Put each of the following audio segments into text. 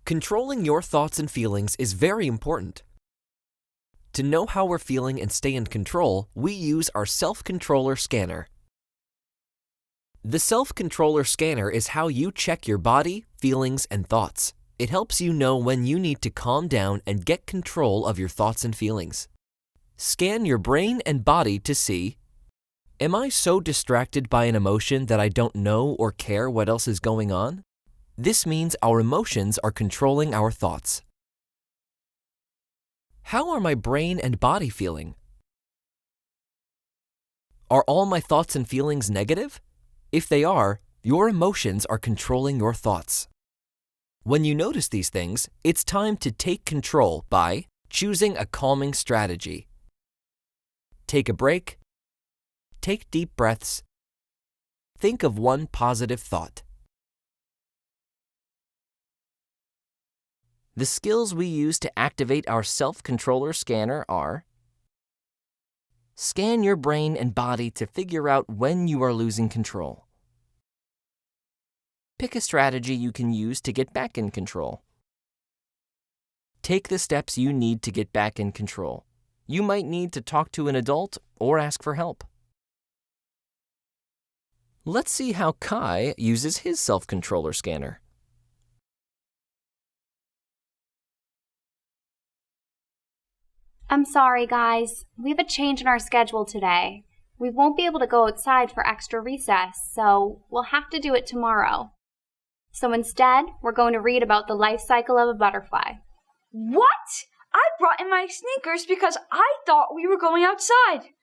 Controlling your thoughts and feelings is very important. To know how we're feeling and stay in control, we use our self-controller scanner. The self-controller scanner is how you check your body, feelings, and thoughts. It helps you know when you need to calm down and get control of your thoughts and feelings. Scan your brain and body to see, am I so distracted by an emotion that I don't know or care what else is going on? This means our emotions are controlling our thoughts. How are my brain and body feeling? Are all my thoughts and feelings negative? If they are, your emotions are controlling your thoughts. When you notice these things, it's time to take control by choosing a calming strategy. Take a break. Take deep breaths. Think of one positive thought. The skills we use to activate our self-controller scanner are: scan your brain and body to figure out when you are losing control. Pick a strategy you can use to get back in control. Take the steps you need to get back in control. You might need to talk to an adult or ask for help. Let's see how Kai uses his self-controller scanner. I'm sorry, guys. We have a change in our schedule today. We won't be able to go outside for extra recess, so we'll have to do it tomorrow. So instead, we're going to read about the life cycle of a butterfly. What? I brought in my sneakers because I thought we were going outside.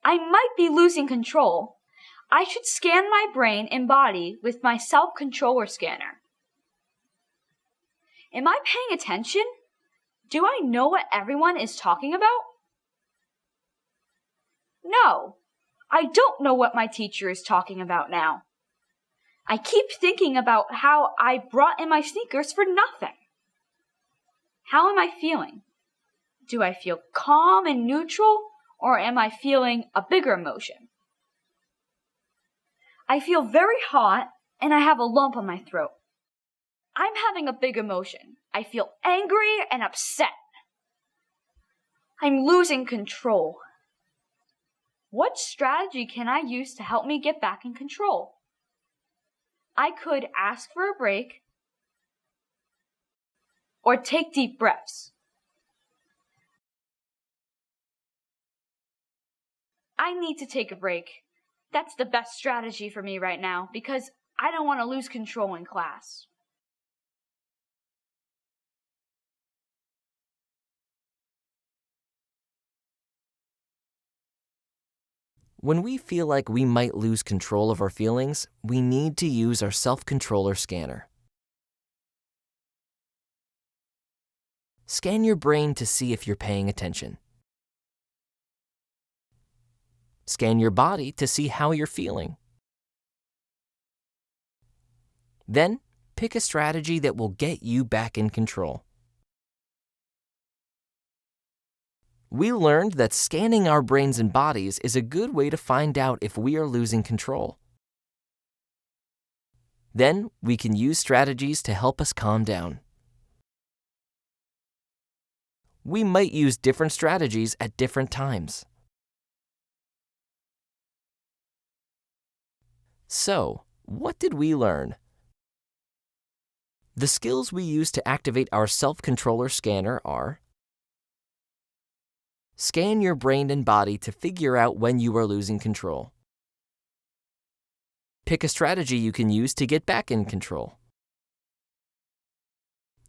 I might be losing control. I should scan my brain and body with my self-controller scanner. Am I paying attention? Do I know what everyone is talking about? No, I don't know what my teacher is talking about now. I keep thinking about how I brought in my sneakers for nothing. How am I feeling? Do I feel calm and neutral, or am I feeling a bigger emotion? I feel very hot and I have a lump on my throat. I'm having a big emotion. I feel angry and upset. I'm losing control. What strategy can I use to help me get back in control? I could ask for a break or take deep breaths. I need to take a break. That's the best strategy for me right now because I don't want to lose control in class. When we feel like we might lose control of our feelings, we need to use our self-controller scanner. Scan your brain to see if you're paying attention. Scan your body to see how you're feeling. Then, pick a strategy that will get you back in control. We learned that scanning our brains and bodies is a good way to find out if we are losing control. Then, we can use strategies to help us calm down. We might use different strategies at different times. So, what did we learn? The skills we use to activate our self-controller scanner are: scan your brain and body to figure out when you are losing control. Pick a strategy you can use to get back in control.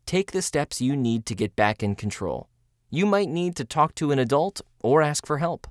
Take the steps you need to get back in control. You might need to talk to an adult or ask for help.